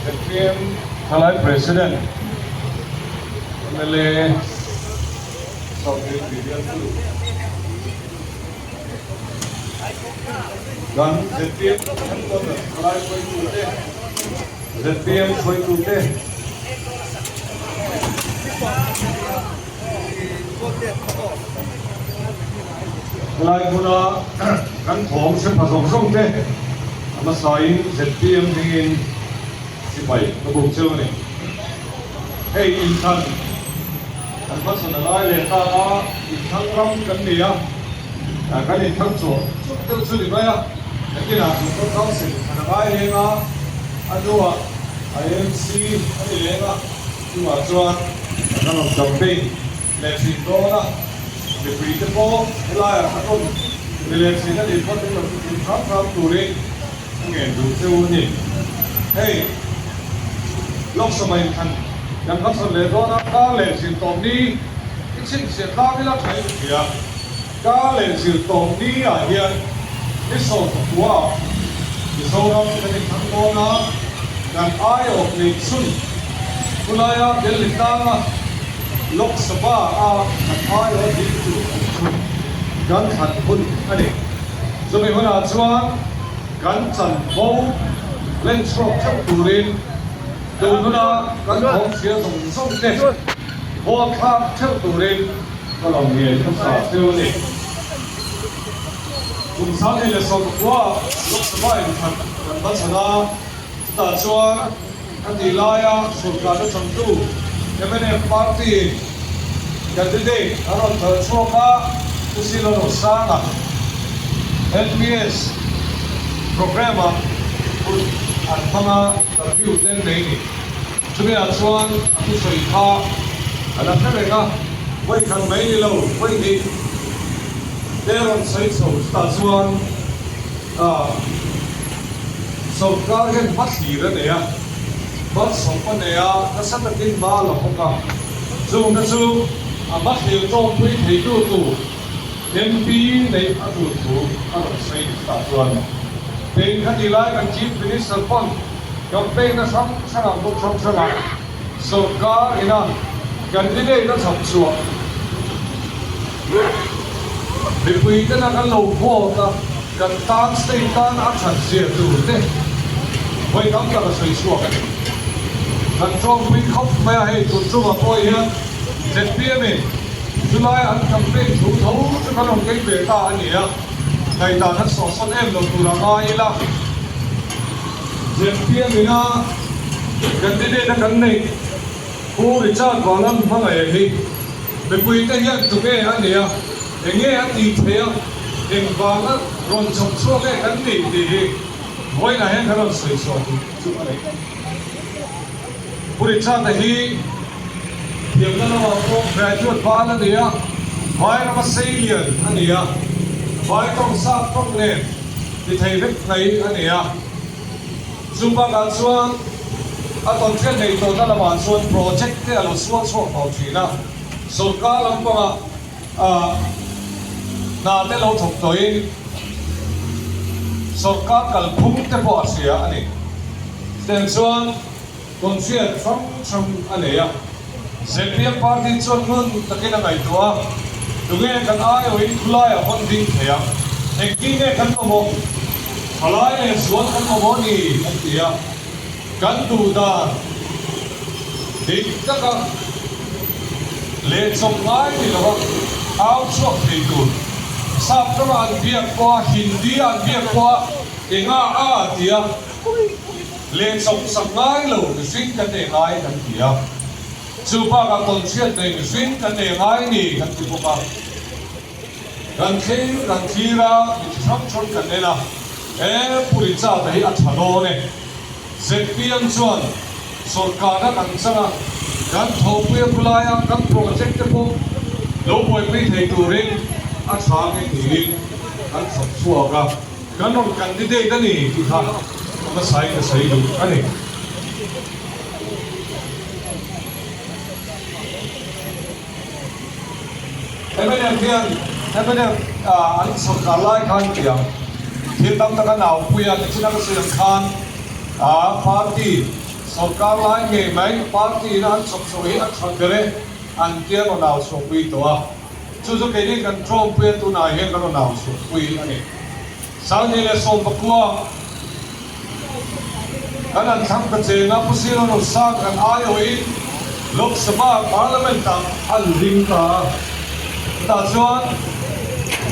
ZPM Thalai President MLA Southeast Region 2 Gan ZPM Thalai ZPM Soitute Thalai Puna Gan Thong Se Phasong Song Te Amasain ZPM Dingin Sipai Kabuk Cheu Ni Hey Insan Kan Pasana Lai Le Ta Insan Ram Kan Nia Kan Insan Cho Chuk Teu Chu Li Mai Kan Kina Ko Council Kan Lai Le Nga Adua IMC Kan Le Nga Chua Chuan Kan Long Campaign Le Sin Do Na Le Pri Te Po Lai Akon Le Sin Na Di Ko Te Lo Tin Tham Tham Tu Ri Ngen Du Cheu Ni Hey Lok Samai Kan Yang Pasal Le Do Na Ka Le Sin Tom Ni Xin sẽ ta với là thấy kìa cá lên sự tổng đi à hiện cái số của cái số đó cái thằng con nó đang ai ở lịch xuân hôm nay à cái lịch tăng à lộc sapa à thằng ai ở lịch xuân gan thằng quân anh ấy rồi mình hôm nào cho gan chân bầu lên sọc trong tủ lên từ hôm nào gan không xia dùng sông tết hoa khắp trong tủ lênก็ลองเรียนภาษาเที่ยวนี่คุณสาวนี่เลยสอนว่าลูกสบายกันบัชนาตัดชัวกันดีลายสุดการทำตู้ยังไม่ได้ปาร์ตี้กันดีๆเราเธอชัวร์ว่าผู้สิโลโนซานะ LPS โปรแกรมคุณอันทำมาตัดวิวเต้นนี่ช่วยชัวร์ผู้ช่วยข้าอันนั้นเป็นไงQuay khăn mấy đi lâu, quay đi Để rồi xây sổ tạ xuân Sổ cá ghen bắt gì đó này á Bắt sổ con này á Nó sắp được kinh ba là không cả Dù nó dù Bắt hiểu trong quý thầy đu tù MP này á đu tù Á rồi xây tạ xuân Bên khá đi lại gần chiếc Minister Fund Gặp bên nó sống Sáng làm lúc sống sáng làm Sổ cá ý nà gần đi đây nó sập xuống vì quý cái là cái lầu phố ta gần tan stay tan áp sản xìa từ thế vậy đó là xây xuống gần trong quý khóc mẹ hay tụt chung vào tôi nhá chết bia mình chú nói ăn cầm bên chú thấu cho các đồng cái về ta anh nhỉ ngày ta nó sọ son em đầu tụi là ai là chết bia mình à gần đi đây nó gần này cô để cha còn lắm mà ngày đi về quý cái hiện tụi cái anh nhỉ để nghe anh đi theo để vào nó còn sống suốt cái anh đi thì mỗi ngày anh phải sửa soạn chút này cô để cha thì điểm nó có graduate ba là gì á phải nó xây liền anh nhỉ phải công sát công nền thì thầy biết thấy anh nhỉ chúng ta đã xuống à còn cái này tôi đã làm một số project cái là số bảo trì na số cá lắm mà na để lâu thuộc tới số cá cần phun để bỏ xỉa anh ấy tên xuân còn chuyện phong trong anh ấy à ZPM party chuan nun takin ang ito Tunge kan ayaw kulay a funding kaya Ekine kan mo Halay suwan kan mo ni Antiya Kan duda Dikta ka Le chong ngay ni lawa Out suak dito Sab kama ang biyak kwa Hindi ang biyak kwa Inga tiya Le chong sa ngay lo Sing kan ngay kan tiya Chú ba các con chuyện tình xuyên cái này ngay nỉ cái gì cũng bằng gần khi ra thì sắp chốt cái này là bùi cha thấy ăn thà đồ này dệt biên chuẩn sốt cá nó cắn sang gần thầu bia bulai gần project cái bộ lâu bồi mấy thầy tù rin ăn sáng cái gì gần sập xua cả gần nó gần đi đây cái này thì khác nó sai được cái này em bây giờ anh sốt cá lai khăn kìa thiên tâm ta nào quyền chỉ là cái sự khan party सरकार लाइन के मैं पार्टी ना सब सोई अच्छा करे अंतिम को नाउ सो कोई तो जो कहीं कंट्रोल पे तो ना है करो नाउ सो कोई अने साल ने सो बकुआ अनंत हम बच्चे ना पुसीरो नो साग अन आयो ही लोकसभा पार्लियामेंट ता अलिंग ता ताजवान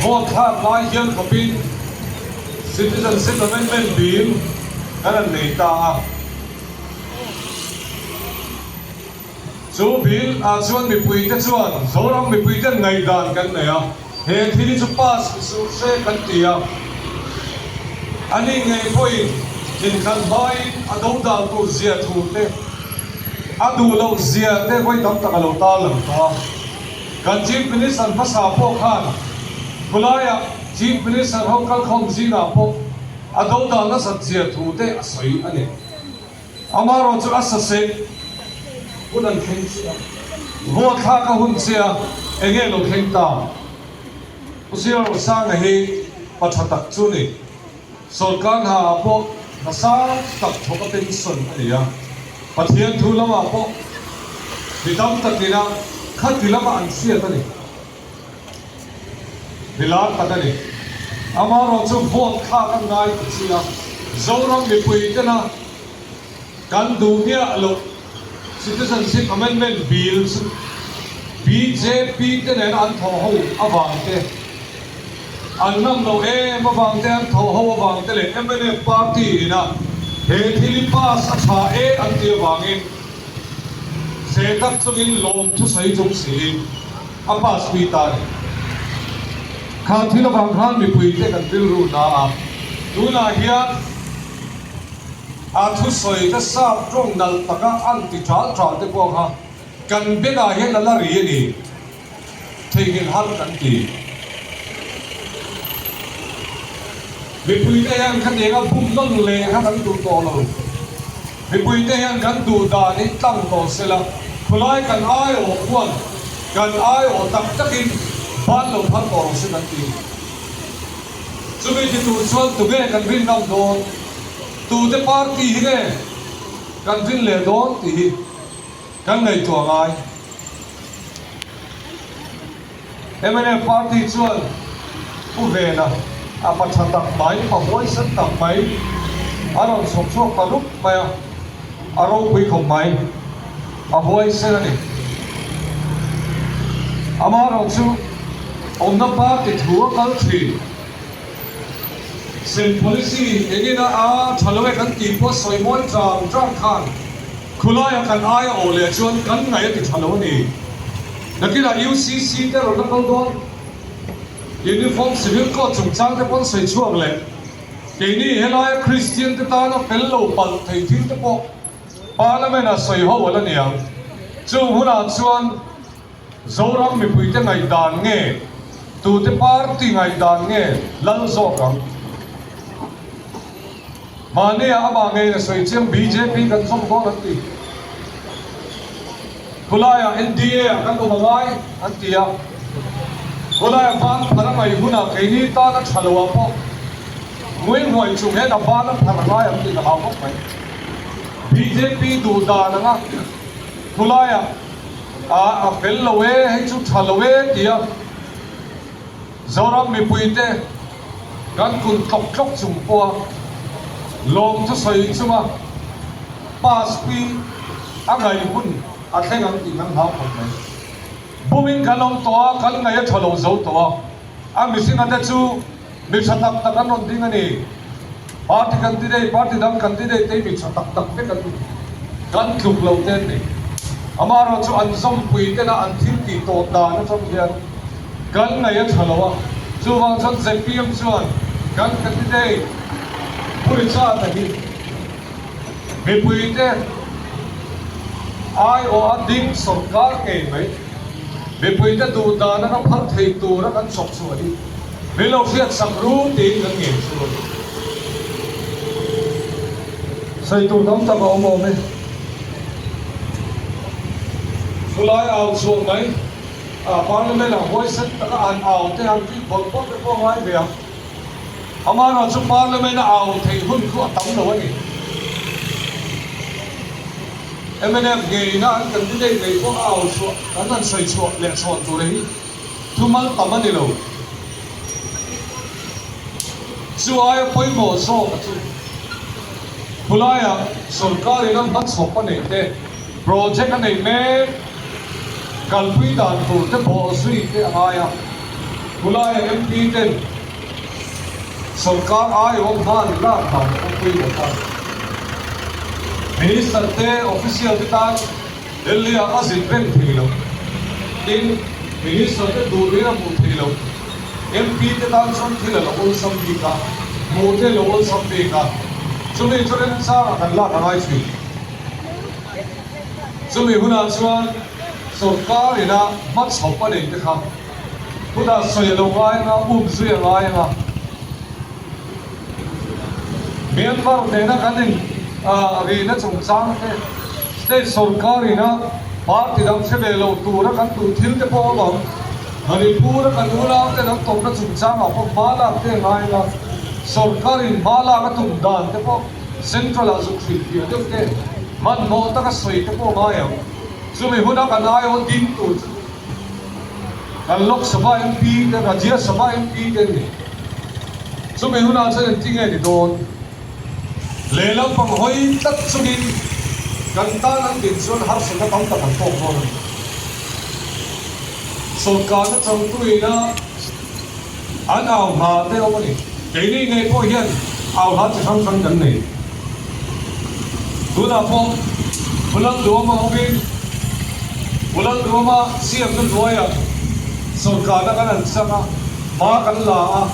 वोट था लाइन को भी citizenship amendment bill अनंत नेता chú bill chuan mi pui te chuan zoram mi pui te ngai dan kan nei a he thili chu pass su se kan tia ani ngai poi in kan bai a do dal tu zia thu te a du lo zia te koi tam tak lo ta lam ta kan chief minister phasa po khan kulaya chief minister ho kal khom zina po a do dal na sat zia thu te a soi ani amaro chu asase bulan khen sia vot kha ka hun sia enge lo khen ta usia ro sang hi pathatak chu ni sarkar ha po na sa tak thoka pension ania pathian thu lama po bidam takina khat dilama an sia ta ni bilar ta ni amaro chu vot kha ka ngai sia zoram mi pui ta na kan du nia lo citizenship amendment bills BJP te nen an tho ho awang te an nam lo awang te an tho ho awang te le MNA party na he thili pass acha an ti awangin se tak chungin lom thu sai chung si a pass pi ta kha thila bang khan mi pui te kan bil ru na tu na hian thu soi ta sa trong nal taka an ti thal thal te ko ha kan be ga he la ri ni thegin hal kan ti be pui te yang kan ye ga bum non le ha kan tu to lo be pui te yang kan du da ni tang to se la khulai kan ai o kwan kan ai o tak takin ban lo phan to se kan ti chu be ti tu chuan tu be kan bin nam do tu te party hi ne kan vin le don ti hi kan nei to ngai MNA party chuan u ve na a pathan tak mai pa hoi san tak mai aron sok sok pa lup mai aro pui khom mai a hoi se na ni amaro chu onna party thua kal thi sen policy egina a thalowe kan ti po soimon trang khan khulaya kan ai o le chuan kan ngai ti thalo ni nakila UCC te ro nakal don uniform civil code chung chang te pon soi chuak le ke ni helai Christian te ta na pel lo pal thei thil te po parliament a soi ho wala ni ang chu huna chuan zoram mi pui te ngai dan nge tu te party ngai dan nge lal zo kang mane aba ngai na soi chiang BJP kan som ko ati kulaya NDA kan lo mangai antia kulaya ban para mai huna kaini ta na thalawa po ngoi ngoi chung he na ban na pharangai anti na hawo mai BJP du da na nga kulaya a pellowe he chu thalawe tia zoram mi puite kan kun tok tok chung po lom thu soi chuma pass pi angai hun a thengang ti nang ha khom mai bumin kalom to kal ngai thalo zo to a missing ata chu mi chatak tak anon ding ani party candidate party dam candidate te mi chatak tak pe kan thuk lo ten ni amaro chu an zom pui te na an thil ti to da na chom hian kan ngai thalo chu wang chan ZPM chuan kan candidate puri cha ta hi me pui te ai o ading sarkar ke mai me pui te du da na ka phar thei tu ra kan chok chu ani me lo fiat sakru ti kan nge chu sai tu dam ta ba mo me sulai au chu mai parliament a voice ta an au te an ti bol bol pe ko ngai be amara chu parliament au thei hun khu atam lo ani MNF ge na kan ti dei nei ko au chu kan an soi chu le chu tu rei thumal tamani lo chu ai poi mo so chu Pulaya सरकारी ना मत सोपने ते प्रोजेक्ट नहीं में कल्पी दान को ते बॉसरी ते आया पुलाया एमपी ते सरकार आए वो मान ला था कोई होता मिनिस्टर ते ऑफिशियल ते तार दिल्ली आजिम पेन थी लो इन मिनिस्टर ते दूरी ना मुझे लो एमपी ते तार सुन थी लो उन सब की का मोटे लो उन सब पे का Sumi churen sa kanla kangai chui. Sumi huna chuan sarkar ina mat sopa nei te kha. Huna soi lo ngai nga zui ngai nga. Myanmar ne na kanin ri na chung chang te. State sarkar ina party dam se be lo tu ra kan tu thil te po lo. Manipur kan ula te na to na chung chang a po mala te ngai nga. सरकारी माला का तुम दान ते पो सेंट्रल आजु खिलती है ते मन मोता का सोई ते पो माया जो में हुना का नाय वो दिन तो कल लोक सभा एमपी ते राज्य सभा एमपी ते ने जो में हुना से तिंगे नि दोन लेलम पंग होई तक सुगी गंता नन दिन सुन हर संग तम तक तो हो सरकार ने चंतु इना अनाव भाते ओनी cái này ngày có hiện ảo hết chỉ không phân cảnh này tôi đã phong bulan dua mà ông bin bulan dua mà siam tu dua ya सरकार đã kan sang ma kan la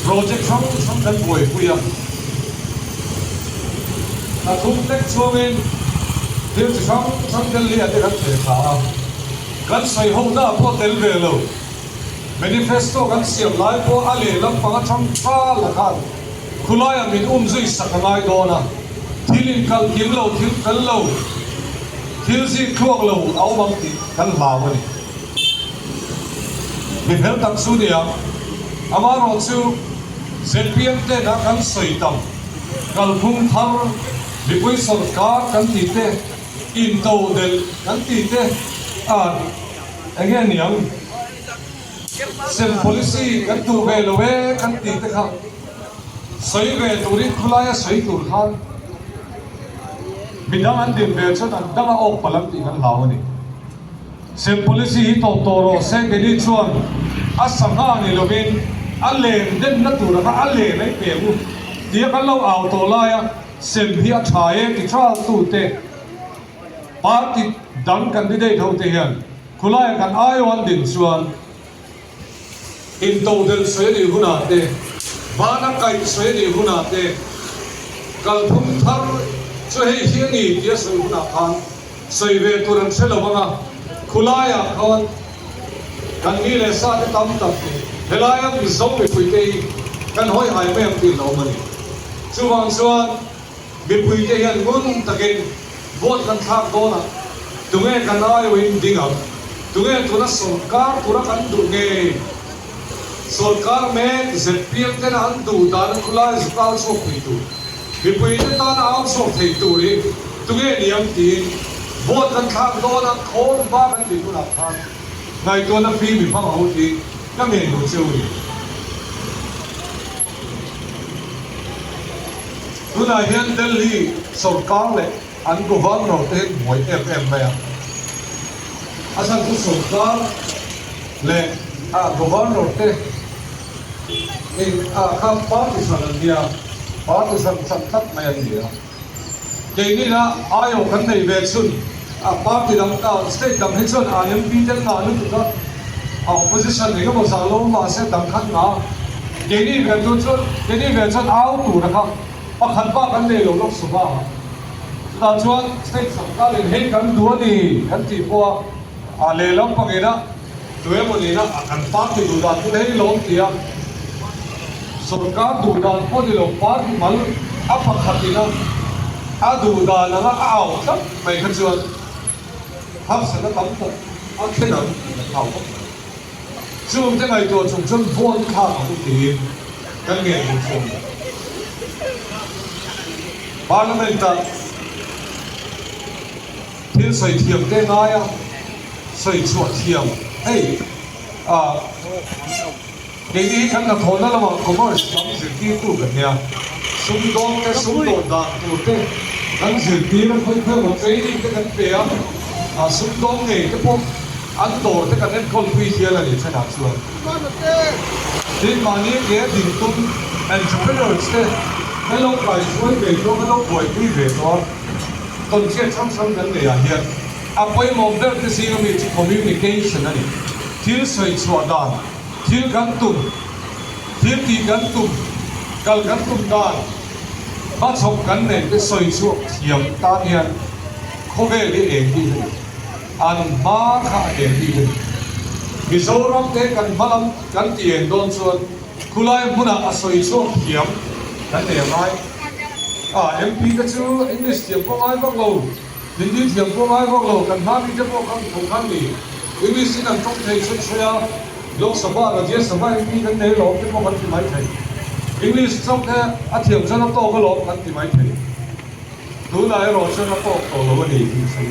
project không kan buổi vui ya na tum tek chuangin điều chỉ không kan lia te kan thể khá kan sai ho na po tel ve lo manifesto kan siam lai po ale lam panga chang tha la khan khulaya min zui sakangai dona thilin kal kim lo thil kal lo thil si khuak lo au bang ti kan lawani mi hel tak su dia amaro chu ZPM te na kan soitam kal phung thar mi pui sarkar kan ti te in to del kan ti te again yang sem policy kan tu be lo we kan ti te kha soi ve turin khulaya soi tur khan bidang an din be chon an danga ok palam ti kan lawani sem policy hi to ro se ke ni chuan asanga ni lovin alen den na tur kha alen nei pe mu dia kan lo aw to la ya sem hi a thae ti tra tu te party dang candidate ho te hian khulaya kan ai wan din chuan in to del soi ni huna te mana kai soi ni huna te kal phum thar cho hei hiangi dia soi huna khan soi ve turan se lo banga khulaya khan kan ni le sa te tam tam te helaya mi zo me pui te kan hoi hai me am ti lo mani chuwang chuan mi pui te hian ngun takin vote kan thak dona tunge kan ai win dingam tunge tuna sarkar pura kan du nge सरकार में ZPM के नाम दूधान खुला इसकाल सो पीटू विपरीत तान आम सो पीटू रे तुम्हें नियम तीन vote kan khang do na khon ba kan ti tu na khan ngai to na fi mi phang ho ti ka me no cheu ni tu na hian Delhi sarkar le an governor te moi FM ba asan tu sarkar le governor te in kham partisan dia partisan santat mai dia jadi na ayo kan nei ve chun party dam ka state dam he chun IMP tel na nu ka opposition ne ko salo ma se dam khat na jadi ve tu chun jadi ve chun au tu ra ka pakhat ba kan nei lo lok suba ta chuan state sarkar in he kan du ni kan ti po le lam pangena tuwe mo ni na kan party du da tu hei lom tia सरकार दूधान को दिलो पार मल अब खतिना आ दूधान ना आओ तब मैं खजुआ हम से ना तब तक आ खेना आओ जुम ते मैं तो जुम जुम फोन खा को ती kan nge ni chom parliament ta thil soi thiam te ngaya soi chu thiam hey cái đi khăn là thốn đó là mà có một trong sự kia tụ gần nhà súng đón cái súng đồn đạn tụ thế ăn sự kia nó không một cái đi cái cái bè súng đón này cái phong ăn đồ cái cái con quy kia là để cho đạt chuẩn thì mà như cái đình tung entrepreneurs thế cái lâu phải suy về cho cái lâu tuổi quy về đó còn cái trong cái này hiện quay một cái gì mà mình communication này thiếu sợi chuột đàn thiếu gắn tùng thiếu tì gắn tùng cần gắn tùng đàn bắt học gắn nền cái sợi chuột hiểm ta hiện không về đi em đi ăn má khá em đi vì số rong thế cần bắt lắm gắn tiền đôn xuân kulai muna sợi chuột hiểm gắn nền mai em đi cái chú English tiếng không ai vang lâu Hindi tiếng không ai vang lâu cần má đi cái bộ không khăn gì English xin ăn trong thầy xuất xoay Lok Sabha Rajya Sabha MP kan nei lo ke mo kan ti mai thai English trong the a thiam cho nó to ko lo kan ti mai thai tu lai ro cho nó to lo ni ti sai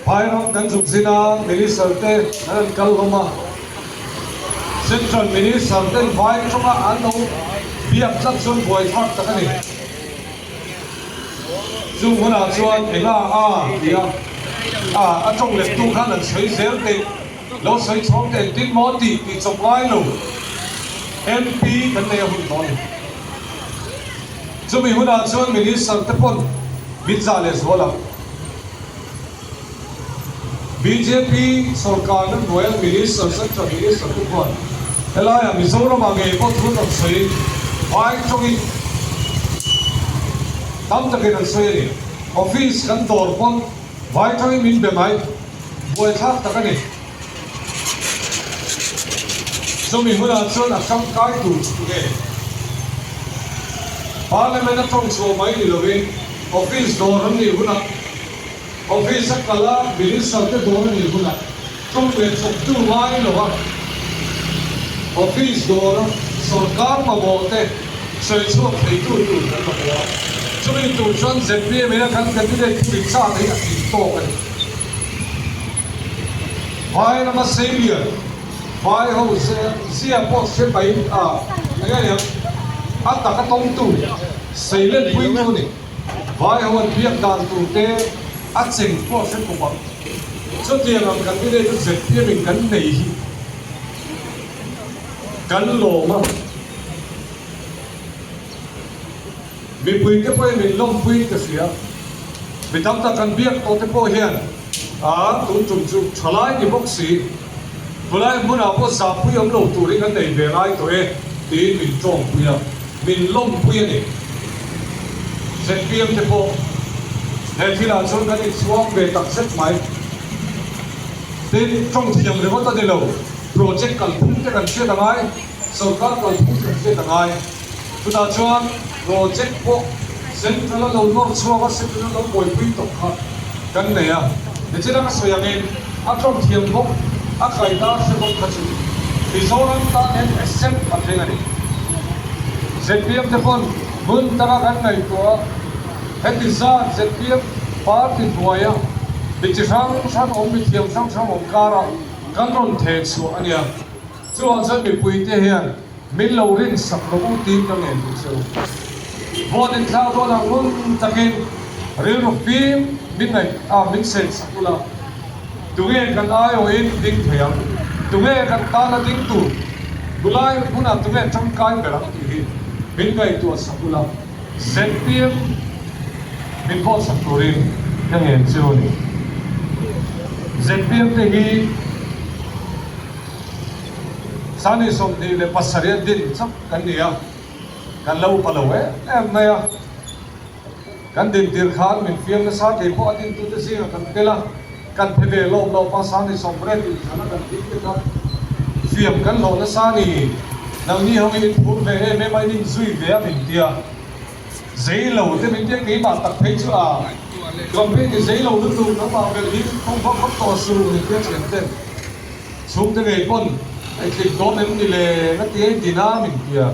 pai ro kan juk sina minister te an kal homa central minister te vai cho ma an no biak chak chun boy thak ta ka ni chu hona chuan enga dia trong lịch tu khá là sấy dẻo thì nó sấy chóng thì tin món thì chọc lái luôn MP vấn đề hụt nói cho mình hôm nay cho mình đi sang tập quân biết ra là số lắm BJP सरकार ने royal minister central minister tập quân cái này là mình số nó mà nghề có thu nhập sấy vai trong cái tâm tất cái sấy này office kan tor pon vai thoi min be mai boy thak ta ka ni so mi huna chon a kam kai tu ge parliament atong so mai ni lovin office door ni huna office kala minister te door ni huna trong le chok tu mai lo wa office door sarkar ma bote soi chok thei tu na lo cho nên tụi con dẹp bia mấy cái cái này bị sao đấy là bị to cái vai nó mà xây bia vai họ sẽ bỏ sẽ bay cái này ăn tất cả tông tụ xây lên quên luôn này vai họ biết đàn tụ thế ăn chỉnh bỏ sẽ không bằng cho tiền làm cái này nó dẹp bia mình cắn này cắn lỗ mà mình quỳ cái quay mình lông quỳ cái gì á mình thắm ta cần biết có cái bôi hiền tụi chúng trả lại cái bốc xí vừa lại muốn nào có giảm quỳ ông đầu tụi cái này về lại tụi thì mình trồng quỳ à mình lông quỳ này sẽ kiếm cái bộ để khi nào chúng ta đi xuống về tập sách máy thì trong thị trường thì có ta đi lâu project cần phun cái cần chia đằng ai sau đó cần phun cái chia đằng ai chúng ta cho project po central lo no chua ka central lo boy pui to kha kan ne ya de chira ka soya nge a trong thiam bo a khai da se bo kha chu ti zoran ta en accept pa the ngani ZPM te pon bun tara kan ngai to hetiza ZPM party boya de chang sang om mi thiam sang om kara kan ron the chu ania chu an sa mi pui te hian min lo rin sak lo ti ka ngen chu Vot in cloud on a moon takin real of beam midnight min sense kula tunge kan ayo in ding thayam tunge kan ta na ding tu bulai puna tunge cham kai berak ti hi min kai tu sakula ZPM min ko saktorin yang en choni ZPM te hi sani som ni le pasarian din sak kan dia kan lâu pa lâu em này kan din tir khan min fiam na sa te po atin tu te si kan kela kan phebe lo pa sa ni som bre ti sana kan ti te ka fiam kan lo na sa ni nang ni hong in phun ve me mai ning zui ve min tia zai lo te min te ke ba tak phei chu còn bên cái giấy lâu nó vào cái đi không to su thì biết chuyện tên xuống tới ngày con ai clip đó em đi le nó tiếng gì na mình kia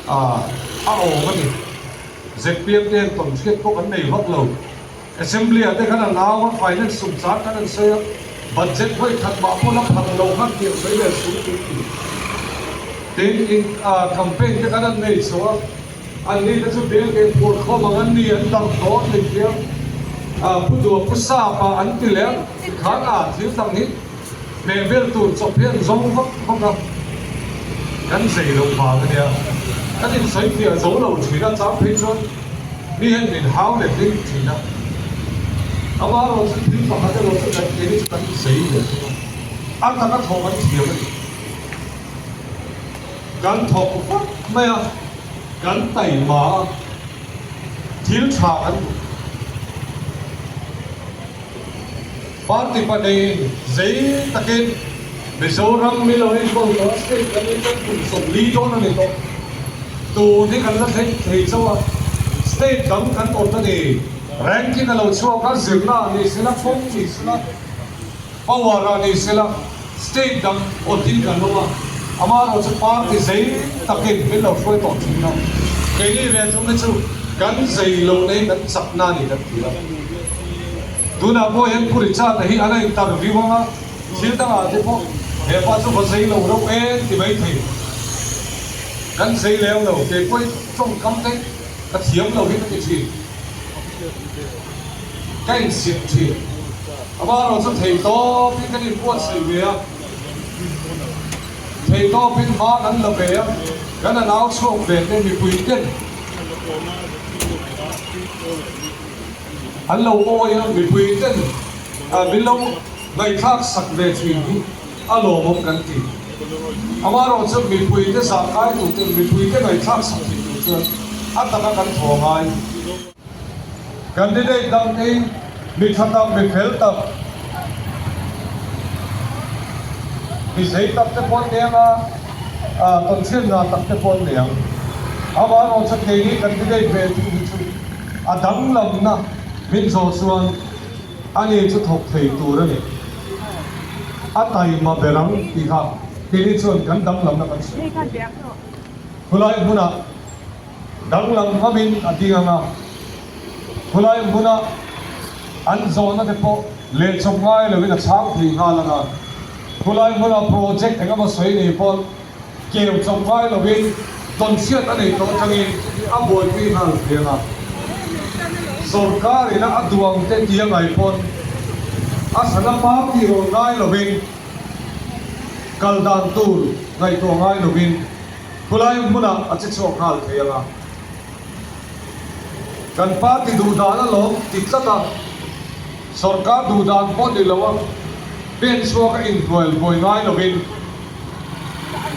ồ cái gì ZPM đen tổng kết có vấn đề vấp lầu assembly ở đây cái là nào có finance sụp sát cái là xe budget với thật bảo có lắm hàng lầu khác tiền với là xuống tiền campaign cái là này số anh đi cái số tiền cái cuộc khó mà anh đi anh tăng đó thì kiaผู้ดูผู้ทราบอันที่แล้วข้างที่ตั้งนี้ในเวลตูจบเพียงสองครับกันใส่ลงมากันเนี่ยกันที่ใส่เพียงสองเราถือว่าจ้าพิจารนี่เห็นเป็นหาวเลยที่ถือนะเอาว่าเราจะถือฝั่งนั้นเราจะเกี่ยวกับใส่เลยอันนั้นก็ทองกันเทียมเลยกันทองก็ไม่กันไต่มาทิ้งฉากกันParti pada zai takin besorang miloi ko state kami kan som lido na nito tu ni kan la thei chawa state dam kan ot ni ranking lo chawa ka zirna ni sila phong ni sila power ni sila state dam otin kan lo amar o parti zai takin milo foi to thina ke ni re thum chu kan zai lo nei kan sapna ni kan thila Duna po yan puri cha nahi ana interview nga silta nga ate po pa so basay lo ro tibay thi kan say leo lo ke poi trong kam te ka thiam lo hi ka chi kai siat thi aba ro so thei to pi kan in po sai ve a thei to pin ma kan lo ve a kan na nau chok ve te mi pui ten Hello, ôi bị quỳ tên bị lâu ngày khác sặc về chuyện đi alo một cái gì amaro cho bị quỳ tên sạc cái tụ tên bị quỳ tên ngày khác sặc thì tụ chưa ăn ta cái thò ngay gần đây đây đang đi bị tham gia bị fail tập bị giấy tập cái con đen tuần xuyên là tập cái con đen amaro cho cái đi gần đây đây về thì đắng lòng na min zo suan ani chu thok thei tur ani atai ma berang ti kha kini chuan kan dang lam na kan se hulai buna dang lam ma min atinga nga hulai buna an zo na de po le chom ngai le wina chang thi nga la nga hulai buna project enga ma soi nei pon ke chom ngai lo win don siat ani to changin a boi pi hal thianga Sarkar ina aduang te tiang ai pon asana pa ti ro ngai lovin kaldan tur ngai to ngai lovin kulai muna achi chok hal theyanga kan pa ti du dana lo titlata sarkar du dan pon di lawa ben so ka in royal boy ngai lovin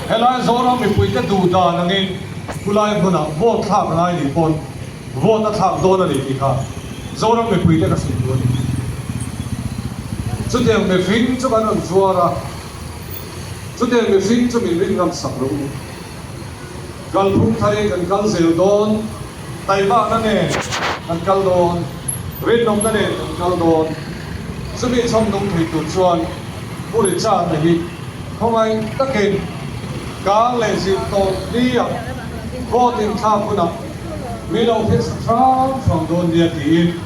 helai zora mi pui te du dan angin kulai muna vote thak ngai ni pon vote na thak do na ni ki kha zora me pui te ka sin do ni chu te me fin chu kan an zuara chu te me fin chu min ring ram sak ro kal phung thai kan kal zel don tai ba na ne kan kal don red nom na ne kan kal don chu mi chom dong thei tu chuan puri cha na hi khomai takin ka le si to ni ya voting tha puna Milo his from don dia tin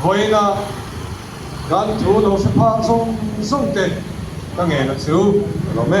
hoina gan thu lo sa pa song te ka nge na chu lo me